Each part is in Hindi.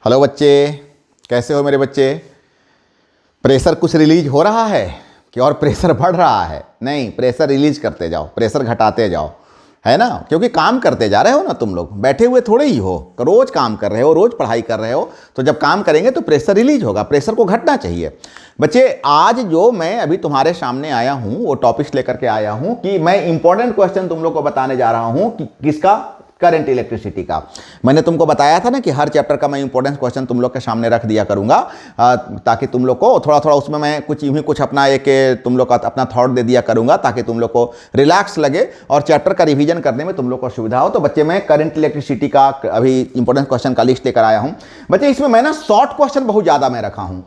हेलो बच्चे, कैसे हो मेरे बच्चे। प्रेशर कुछ रिलीज हो रहा है कि और प्रेशर बढ़ रहा है? नहीं, प्रेशर रिलीज करते जाओ, प्रेशर घटाते जाओ, है ना। क्योंकि काम करते जा रहे हो ना, तुम लोग बैठे हुए थोड़े ही हो, रोज काम कर रहे हो, रोज पढ़ाई कर रहे हो। तो जब काम करेंगे तो प्रेशर रिलीज होगा, प्रेशर को घटना चाहिए। बच्चे, आज जो मैं अभी तुम्हारे सामने आया हूं वो टॉपिक्स लेकर के आया हूं कि मैं इंपॉर्टेंट क्वेश्चन तुम लोग को बताने जा रहा हूं कि किसका, करंट इलेक्ट्रिसिटी का। मैंने तुमको बताया था ना कि हर चैप्टर का मैं इंपॉर्टेंट क्वेश्चन तुम लोग के सामने रख दिया करूंगा, ताकि तुम लोग को थोड़ा थोड़ा उसमें मैं कुछ यूं ही कुछ अपना एक तुम लोग का अपना थॉट दे दिया करूंगा, ताकि तुम लोग को रिलैक्स लगे और चैप्टर का रिवीजन करने में तुम लोग को सुविधा हो। तो बच्चे, मैं करंट इलेक्ट्रिसिटी का अभी इंपॉर्टेंट क्वेश्चन का लिस्ट लेकर आया हूं। बच्चे, इसमें मैं ना शॉर्ट क्वेश्चन बहुत ज्यादा मैं रखा हूं।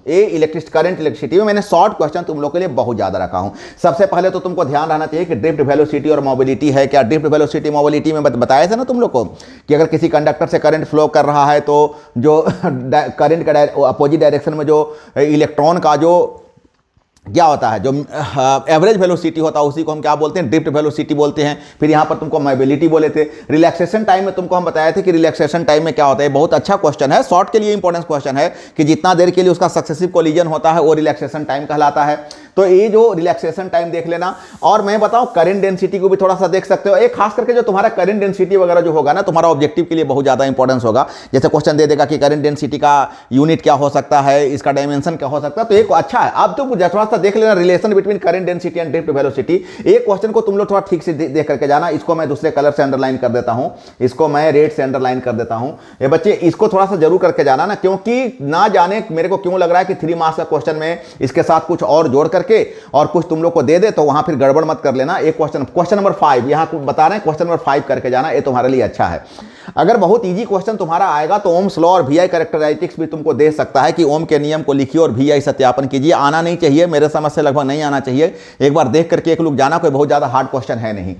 करंट इलेक्ट्रिसिटी में मैंने शॉर्ट क्वेश्चन तुम लोग के लिए बहुत ज्यादा रखा हूं। सबसे पहले तो तुमको ध्यान रहना चाहिए कि ड्रिफ्ट वेलोसिटी और मोबिलिटी है क्या। ड्रिफ्ट वेलोसिटी मोबिलिटी में बताया था ना तुम लोग को कि अगर किसी कंडक्टर से करंट फ्लो कर रहा है तो जो करंट का अपोजिट डायरेक्शन में जो इलेक्ट्रॉन का जो क्या होता है, जो एवरेज वेलोसिटी होता है, उसी को हम क्या बोलते हैं, ड्रिफ्ट वेलोसिटी बोलते हैं। फिर यहाँ पर तुमको मोबिलिटी बोले थे। रिलैक्सेशन टाइम में तुमको हम बताए थे कि रिलैक्सेशन टाइम में क्या होता है। बहुत अच्छा क्वेश्चन है, शॉर्ट के लिए इंपॉर्टेंट क्वेश्चन है कि जितना देर के लिए उसका सक्सेसिव कोलिजन होता है वो रिलैक्सेशन टाइम कहलाता है। तो ये जो रिलैक्सेशन टाइम देख लेना। और मैं बताऊं, करंट डेंसिटी को भी थोड़ा सा देख सकते हो। एक खास करके जो तुम्हारा करंट डेंसिटी वगैरह जो होगा ना, तुम्हारा ऑब्जेक्टिव के लिए बहुत ज्यादा इंपॉर्टेंस होगा। जैसे क्वेश्चन दे देगा कि करंट डेंसिटी का यूनिट क्या हो सकता है, इसका डायमेंशन क्या हो सकता है, तो एक अच्छा है। अब तो थोड़ा सा देख लेना relation between current density and drift velocity. एक क्वेश्चन को तुम लोग थोड़ा ठीक से देख करके जाना। इसको मैं दूसरे कलर से अंडरलाइन कर देता हूं, इसको मैं रेड से अंडरलाइन कर देता हूं। ये बच्चे, इसको थोड़ा सा जरूर करके जाना ना, क्योंकि ना जाने मेरे को क्यों लग रहा है कि 3 मार्क्स का क्वेश्चन में इसके साथ कुछ और जोड़ करके और कुछ तुम लोग को दे दे तो वहां फिर गड़बड़ मत कर लेना। एक क्वेश्चन नंबर 5 यहां बता रहे हैं, क्वेश्चन नंबर 5 करके जाना, ये तुम्हारे लिए अच्छा है। अगर बहुत इजी क्वेश्चन तुम्हारा आएगा तो ओम्स लॉ और वीआई कैरेक्टरिस्टिक्स भी तुमको दे सकता है कि ओम के नियम को लिखिए और वीआई सत्यापन कीजिए। आना नहीं चाहिए, मेरे समझ से लगभग नहीं आना चाहिए। एक बार देख करके एक लोग जाना, कोई बहुत ज्यादा हार्ड क्वेश्चन है नहीं।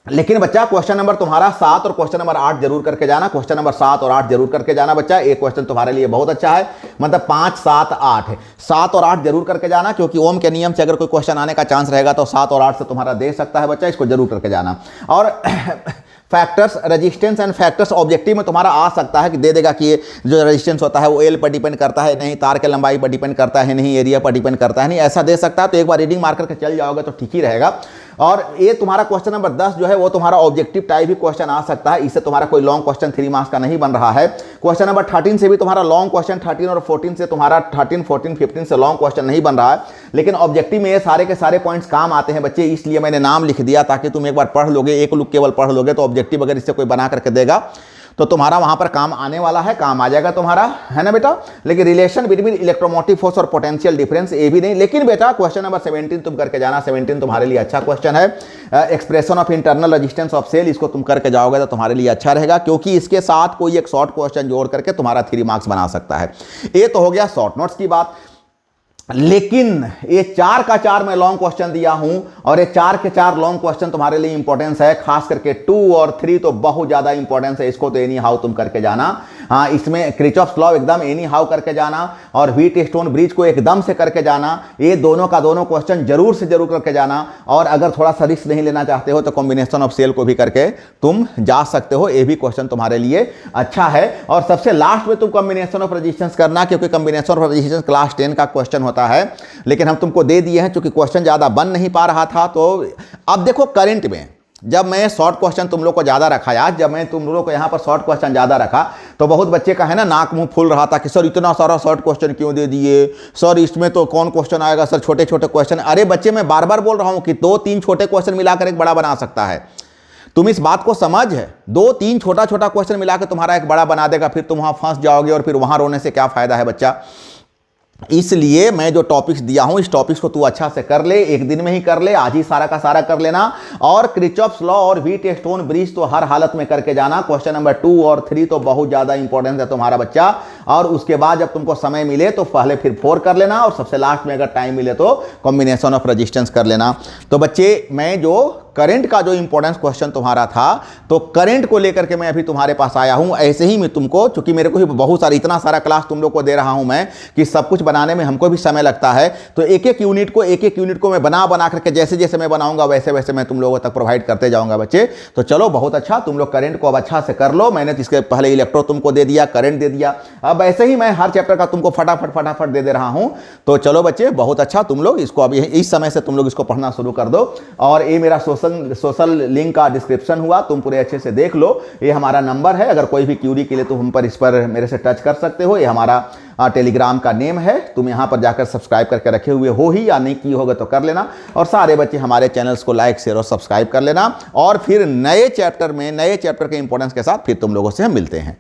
लेकिन बच्चा, क्वेश्चन नंबर तुम्हारा 7 और क्वेश्चन नंबर 8 जरूर करके जाना। क्वेश्चन नंबर 7 और 8 जरूर करके जाना बच्चा। एक क्वेश्चन तुम्हारे लिए बहुत अच्छा है, मतलब 5, 7, 8 7 और 8 जरूर करके जाना, क्योंकि ओम के नियम से अगर कोई क्वेश्चन आने का चांस रहेगा तो 7 और 8 से तुम्हारा दे सकता है बच्चा। इसको जरूर करके जाना। और factors, resistance and factors objective में तुम्हारा आ सकता है कि दे देगा कि ये जो रेजिस्टेंस होता है वो एल पर डिपेंड करता है, नहीं तार के लंबाई पर डिपेंड करता है, नहीं एरिया पर डिपेंड करता है, नहीं ऐसा दे सकता है। तो एक बार रीडिंग मार करके चल जाओगे तो ठीक ही रहेगा। और ये तुम्हारा क्वेश्चन नंबर 10 जो है वो तुम्हारा ऑब्जेक्टिव टाइप ही क्वेश्चन आ सकता है। इससे तुम्हारा कोई लॉन्ग क्वेश्चन 3 मार्क्स का नहीं बन रहा है। क्वेश्चन नंबर 13 से भी तुम्हारा लॉन्ग क्वेश्चन 13 और 14 से तुम्हारा 13, 14, 15 से लॉन्ग क्वेश्चन नहीं बन रहा है। लेकिन ऑब्जेक्टिव में ये सारे के सारे पॉइंट्स काम आते हैं बच्चे, इसलिए मैंने नाम लिख दिया ताकि तुम एक बार पढ़ लोगे, एक लुक केवल पढ़ लोगे तो ऑब्जेक्टिव अगर इससे कोई बना करके देगा तो तुम्हारा वहां पर काम आने वाला है, काम आ जाएगा तुम्हारा, है ना बेटा। लेकिन रिलेशन बिटवीन इलेक्ट्रोमोटिव फोर्स और पोटेंशियल डिफरेंस ये भी नहीं। लेकिन बेटा, क्वेश्चन नंबर 17 तुम करके जाना। 17 तुम्हारे लिए अच्छा क्वेश्चन है। Expression of internal resistance of cell, इसको तुम करके जाओगे तो तुम्हारे लिए अच्छा रहेगा, क्योंकि इसके साथ कोई एक शॉर्ट क्वेश्चन जोड़ करके तुम्हारा 3 मार्क्स बना सकता है। ये तो हो गया शॉर्ट नोट्स की बात। लेकिन ये 4 का 4 मैं लॉन्ग क्वेश्चन दिया हूं, और ये 4 के 4 लॉन्ग क्वेश्चन तुम्हारे लिए इंपॉर्टेंस है। खास करके 2 और 3 तो बहुत ज्यादा इंपॉर्टेंस है। इसको तो एनी हाउ तुम करके जाना। हाँ, इसमें क्रिचॉफ्स लॉ एकदम एनी हाउ करके जाना, और व्हीट स्टोन ब्रिज को एकदम से करके जाना। ये दोनों का दोनों क्वेश्चन जरूर से जरूर करके जाना। और अगर थोड़ा सा रिस्क नहीं लेना चाहते हो तो कॉम्बिनेशन ऑफ सेल को भी करके तुम जा सकते हो। ये भी क्वेश्चन तुम्हारे लिए अच्छा है। और सबसे लास्ट में तुम कॉम्बिनेशन ऑफ रेजिस्टेंस करना, क्योंकि कॉम्बिनेशन ऑफ रेजिस्टेंस क्लास 10 का क्वेश्चन होता है। लेकिन हम तुमको दे दिए हैं, क्योंकि क्वेश्चन ज्यादा बन नहीं पा रहा था। तो अब देखो, करंट में जब मैं शॉर्ट क्वेश्चन तुम लोग को ज्यादा रखा, आज जब मैं तुम लोग को यहां पर शॉर्ट क्वेश्चन ज्यादा रखा तो बहुत बच्चे का है ना नाक मुंह फूल रहा था कि सर इतना सारा शॉर्ट क्वेश्चन क्यों दे दिए, सर इसमें तो कौन क्वेश्चन आएगा, सर छोटे छोटे क्वेश्चन। अरे बच्चे, मैं बार बार बोल रहा हूं कि 2-3 छोटे क्वेश्चन मिलाकर एक बड़ा बना सकता है। तुम इस बात को समझ, 2-3 छोटा छोटा क्वेश्चन मिलाकर तुम्हारा एक बड़ा बना देगा, फिर तुम वहां फंस जाओगे और फिर वहां रोने से क्या फायदा है बच्चा। इसलिए मैं जो टॉपिक्स दिया हूं, इस टॉपिक्स को तू अच्छा से कर ले, एक दिन में ही कर ले, आज ही सारा का सारा कर लेना। और क्रिचॉफ्स लॉ और व्हीट स्टोन ब्रिज तो हर हालत में करके जाना। क्वेश्चन नंबर 2 और 3 तो बहुत ज्यादा इंपॉर्टेंस है तुम्हारा बच्चा। और उसके बाद जब तुमको समय मिले तो पहले फिर 4 कर लेना, और सबसे लास्ट में अगर टाइम मिले तो कॉम्बिनेशन ऑफ रेजिस्टेंस कर लेना। तो बच्चे, मैं जो करंट का जो इंपॉर्टेंस क्वेश्चन तुम्हारा था, तो करंट को लेकर के मैं अभी तुम्हारे पास आया हूं। ऐसे ही मैं तुमको, चूंकि मेरे को ही बहुत सारा, इतना सारा क्लास तुम लोग को दे रहा हूं मैं कि सब कुछ बनाने में हमको भी समय लगता है, तो एक एक यूनिट को मैं बना करके जैसे जैसे मैं बनाऊंगा वैसे वैसे मैं तुम लोगों तक प्रोवाइड करते जाऊंगा बच्चे। तो चलो, बहुत अच्छा, तुम लोग करंट को अब अच्छा से कर लो। मैंने इसके पहले इलेक्ट्रो तुमको दे दिया, करंट दे दिया, अब ऐसे ही मैं हर चैप्टर का तुमको फटाफट दे दे रहा हूं। तो चलो बच्चे, बहुत अच्छा, तुम लोग इसको अभी इस समय से तुम लोग इसको पढ़ना शुरू कर दो। और ये मेरा सोशल लिंक का डिस्क्रिप्शन हुआ, तुम पूरे अच्छे से देख लो। ये हमारा नंबर है, अगर कोई भी क्यूरी के लिए तो हम पर इस पर मेरे से टच कर सकते हो। ये हमारा टेलीग्राम का नेम है, तुम यहां पर जाकर सब्सक्राइब करके रखे हुए हो ही, या नहीं की होगा तो कर लेना। और सारे बच्चे हमारे चैनल्स को लाइक, शेयर और सब्सक्राइब कर लेना। और फिर नए चैप्टर के इंपॉर्टेंस के साथ फिर तुम लोगों से हम मिलते हैं।